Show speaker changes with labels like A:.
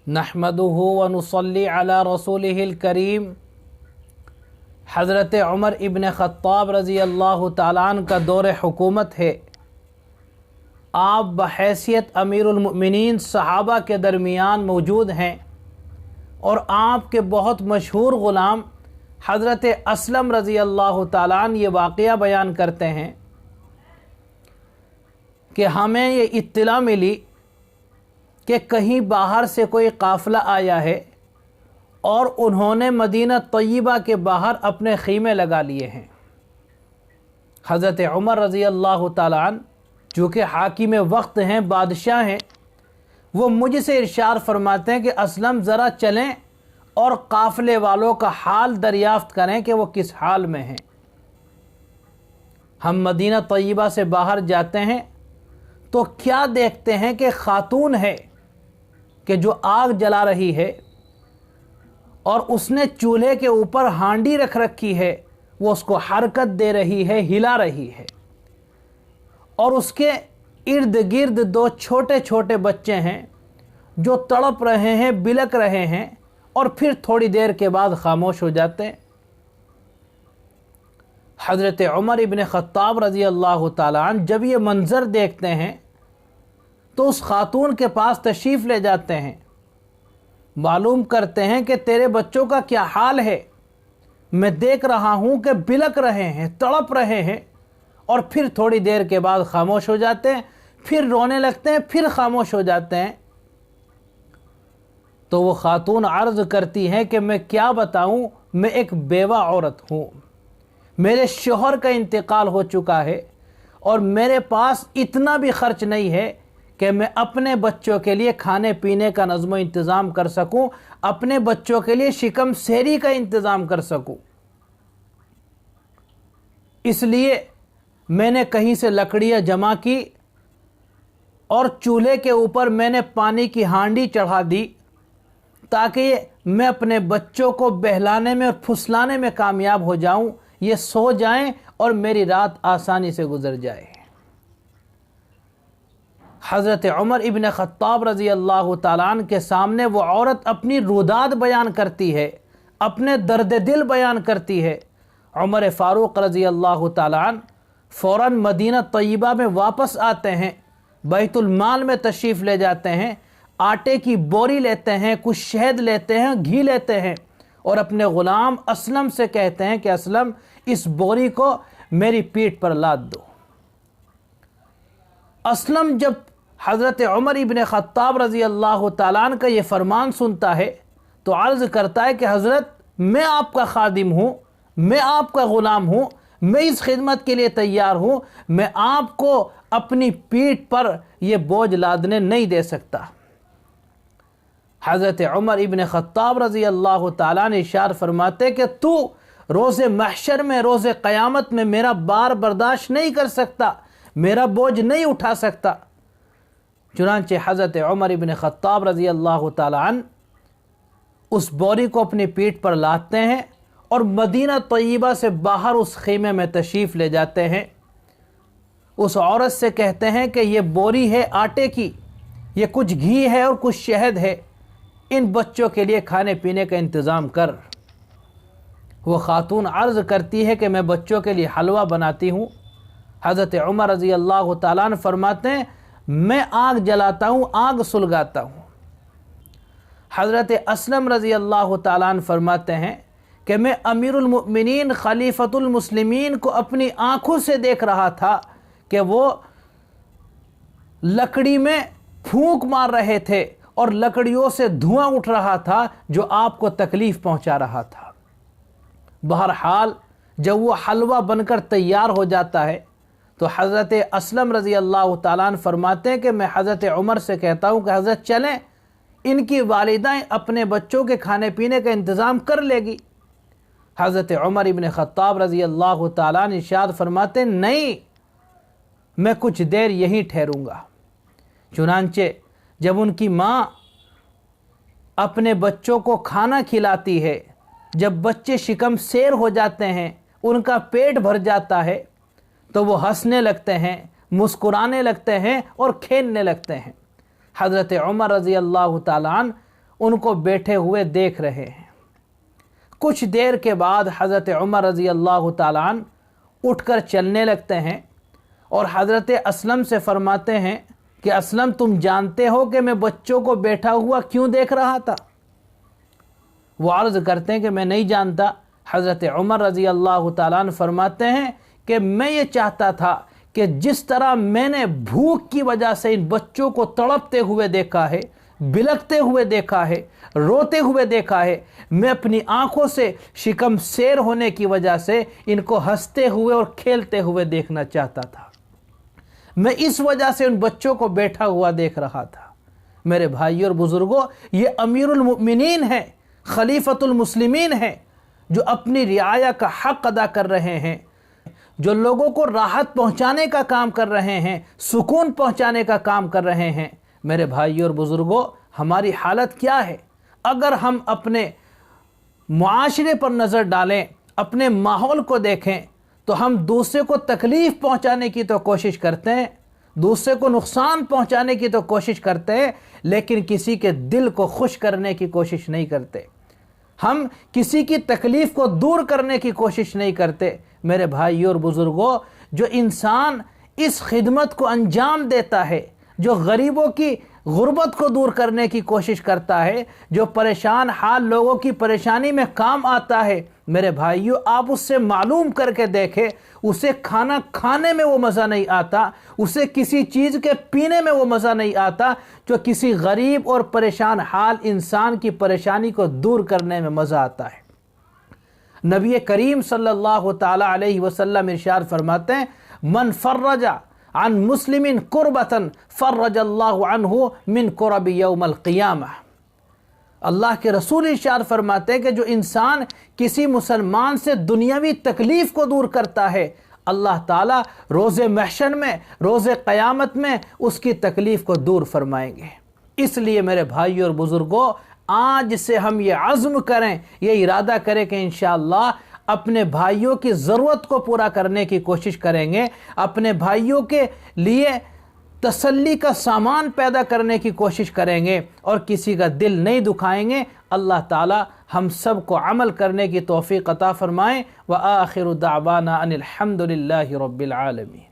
A: नहमदुहु व नुसल्ली अला रसूलिहिल करीम। हज़रत उमर इब्न ख़त्ताब रज़ी अल्लाह ताला अन्हु का दौर हुकूमत है। आप बहैसियत अमीरुल मुमिनीन सहाबा के दरमियान मौजूद हैं और आपके बहुत मशहूर ग़ुलाम हज़रत असलम रज़ी अल्लाह ताला अन्हु ये वाक़या बयान करते हैं कि हमें ये इत्तला मिली कि कहीं बाहर से कोई काफ़िला आया है और उन्होंने मदीना तय्यबा के बाहर अपने ख़ीमे लगा लिए हैं। हज़रत उमर रज़ी अल्लाह ताला अन्हु जो कि हाकिम वक्त हैं, बादशाह हैं, वो मुझसे इरशाद फरमाते हैं कि असलम ज़रा चलें और काफ़िले वालों का हाल दरियाफ़्त करें कि वो किस हाल में हैं। हम मदीना तय्यबा से बाहर जाते हैं तो क्या देखते हैं कि खातून है कि जो आग जला रही है और उसने चूल्हे के ऊपर हांडी रख रखी है, वो उसको हरकत दे रही है, हिला रही है, और उसके इर्द गिर्द दो छोटे छोटे बच्चे हैं जो तड़प रहे हैं, बिलक रहे हैं और फिर थोड़ी देर के बाद खामोश हो जाते हैं। हज़रत उमर इब्न ख़त्ताब रज़ी अल्लाह ताला अन्हु जब ये मंज़र देखते हैं तो उस खातून के पास तशरीफ़ ले जाते हैं, मालूम करते हैं कि तेरे बच्चों का क्या हाल है। मैं देख रहा हूँ कि बिलक रहे हैं, तड़प रहे हैं और फिर थोड़ी देर के बाद खामोश हो जाते हैं, फिर रोने लगते हैं, फिर खामोश हो जाते हैं। तो वो खातून अर्ज़ करती हैं कि मैं क्या बताऊँ, मैं एक बेवा औरत हूँ, मेरे शौहर का इंतकाल हो चुका है और मेरे पास इतना भी खर्च नहीं है कि मैं अपने बच्चों के लिए खाने पीने का नज़्म इंतज़ाम कर सकूं, अपने बच्चों के लिए शिकम सेरी का इंतज़ाम कर सकूं। इसलिए मैंने कहीं से लकड़ियाँ जमा की और चूल्हे के ऊपर मैंने पानी की हांडी चढ़ा दी ताकि मैं अपने बच्चों को बहलाने में और फुसलाने में कामयाब हो जाऊं, ये सो जाएं और मेरी रात आसानी से गुजर जाए। हज़रत उमर इब्न ख़त्ताब रज़ी अल्लाह ताला अन्हु के सामने वो औरत अपनी रुदाद बयान करती है, अपने दर्द दिल बयान करती है। उमर फ़ारूक रज़ी अल्लाह ताला अन्हु फ़ौरन मदीना तय्यबा में वापस आते हैं, बैतुल माल में तशरीफ़ ले जाते हैं, आटे की बोरी लेते हैं, कुछ शहद लेते हैं, घी लेते हैं और अपने ग़ुलाम असलम से कहते हैं कि असलम इस बोरी को मेरी पीठ पर लाद दो। असलम जब हज़रत उमर इब्न ख़त्ताब रज़ी अल्लाह ताला अन्हु का ये फरमान सुनता है तो अर्ज़ करता है कि हज़रत मैं आपका खादिम हूँ, मैं आपका ग़ुलाम हूँ, मैं इस खिदमत के लिए तैयार हूँ, मैं आपको अपनी पीठ पर यह बोझ लादने नहीं दे सकता। हज़रत उमर इब्न ख़त्ताब रज़ी अल्लाह ताला अन्हु इरशाद फरमाते कि तू रोज़े महशर में, रोज़े क़यामत में मेरा बार बर्दाश्त नहीं कर सकता, मेरा बोझ नहीं उठा सकता। चुनांचे हज़रत उमर इब्न ख़त्ताब रज़ी अल्लाह ताला अन्हु उस बोरी को अपनी पीठ पर लादते हैं और मदीना तय्यबा से बाहर उस ख़ीमे में तशरीफ़ ले जाते हैं। उस औरत से कहते हैं कि ये बोरी है आटे की, ये कुछ घी है और कुछ शहद है, इन बच्चों के लिए खाने पीने का इंतज़ाम कर। वो खातून अर्ज़ करती है कि मैं बच्चों के लिए हलवा बनाती हूँ। हज़रत उमर रज़ी अल्लाह ताला अन्हु फरमाते हैं मैं आग जलाता हूँ, आग सुलगाता हूँ। हज़रत असलम रज़ी अल्लाह ताला अन्हु फरमाते हैं कि मैं अमीरुल मुमिनीन खलीफतुल मुस्लिमीन को अपनी आँखों से देख रहा था कि वो लकड़ी में फूंक मार रहे थे और लकड़ियों से धुआं उठ रहा था जो आपको तकलीफ़ पहुँचा रहा था। बहरहाल जब वो हलवा बनकर तैयार हो जाता है तो हज़रत असलम रज़ी अल्लाह ताला अन्हु फरमाते हैं कि मैं हज़रत उमर से कहता हूँ कि हज़रत चलें, इनकी वालिदाएँ अपने बच्चों के खाने पीने का इंतज़ाम कर लेगी। हज़रत उमर इब्न ख़त्ताब रज़ी अल्लाह ताला अन्हु इरशाद फरमाते नहीं, मैं कुछ देर यहीं ठहरूँगा। चुनांचे जब उनकी माँ अपने बच्चों को खाना खिलाती है, जब बच्चे शिकम सेर हो जाते हैं, उनका पेट भर जाता है, तो वो हंसने लगते हैं, मुस्कुराने लगते हैं और खेलने लगते हैं। हज़रत उमर रज़ी अल्लाह ताला अन्हु ان کو بیٹھے ہوئے دیکھ رہے ہیں۔ کچھ دیر کے بعد حضرت عمر رضی اللہ تعالیٰ عنہ اٹھ کر چلنے لگتے ہیں اور حضرت اسلم سے فرماتے ہیں کہ اسلم تم جانتے ہو کہ میں بچوں کو بیٹھا ہوا کیوں دیکھ رہا تھا؟ وہ عرض کرتے ہیں کہ میں نہیں جانتا۔ حضرت عمر رضی اللہ تعالیٰ عنہ فرماتے ہیں کہ میں یہ چاہتا تھا کہ جس طرح میں نے بھوک کی وجہ سے ان بچوں کو تڑپتے ہوئے دیکھا ہے، بلکتے ہوئے دیکھا ہے، روتے ہوئے دیکھا ہے، میں اپنی آنکھوں سے شکم سیر ہونے کی وجہ سے ان کو ہنستے ہوئے اور کھیلتے ہوئے دیکھنا چاہتا تھا۔ میں اس وجہ سے ان بچوں کو بیٹھا ہوا دیکھ رہا تھا۔ میرے بھائیوں اور بزرگوں، یہ امیر المؤمنین ہیں، خلیفۃ المسلمین ہیں، جو اپنی رعایا کا حق ادا کر رہے ہیں، جو لوگوں کو راحت پہنچانے کا کام کر رہے ہیں، سکون پہنچانے کا کام کر رہے ہیں۔ میرے بھائیوں اور بزرگوں، ہماری حالت کیا ہے؟ اگر ہم اپنے معاشرے پر نظر ڈالیں، اپنے ماحول کو دیکھیں، تو ہم دوسرے کو تکلیف پہنچانے کی تو کوشش کرتے ہیں، دوسرے کو نقصان پہنچانے کی تو کوشش کرتے ہیں، لیکن کسی کے دل کو خوش کرنے کی کوشش نہیں کرتے۔ ہم کسی کی تکلیف کو دور کرنے کی کوشش نہیں کرتے۔ میرے بھائیوں اور بزرگوں، جو انسان اس خدمت کو انجام دیتا ہے، جو غریبوں کی غربت کو دور کرنے کی کوشش کرتا ہے، جو پریشان حال لوگوں کی پریشانی میں کام آتا ہے، میرے بھائیوں آپ اس سے معلوم کر کے دیکھیں، اسے کھانا کھانے میں وہ مزہ نہیں آتا، اسے کسی چیز کے پینے میں وہ مزہ نہیں آتا جو کسی غریب اور پریشان حال انسان کی پریشانی کو دور کرنے میں مزہ آتا ہے۔ نبی کریم صلی اللہ تعالی علیہ وسلم ارشاد فرماتے ہیں، من فرج عن مسلم کربتاً فرج اللہ عنہ من کرب یوم القیامہ۔ اللہ کے رسول ارشاد فرماتے ہیں کہ جو انسان کسی مسلمان سے دنیاوی تکلیف کو دور کرتا ہے، اللہ تعالیٰ روز محشر میں، روز قیامت میں اس کی تکلیف کو دور فرمائیں گے۔ اس لیے میرے بھائیوں اور بزرگوں، آج سے ہم یہ عزم کریں، یہ ارادہ کریں کہ انشاءاللہ اپنے بھائیوں کی ضرورت کو پورا کرنے کی کوشش کریں گے، اپنے بھائیوں کے لیے تسلی کا سامان پیدا کرنے کی کوشش کریں گے اور کسی کا دل نہیں دکھائیں گے۔ اللہ تعالی ہم سب کو عمل کرنے کی توفیق عطا فرمائیں۔ وآخر دعوانا ان الحمد للہ رب العالمین۔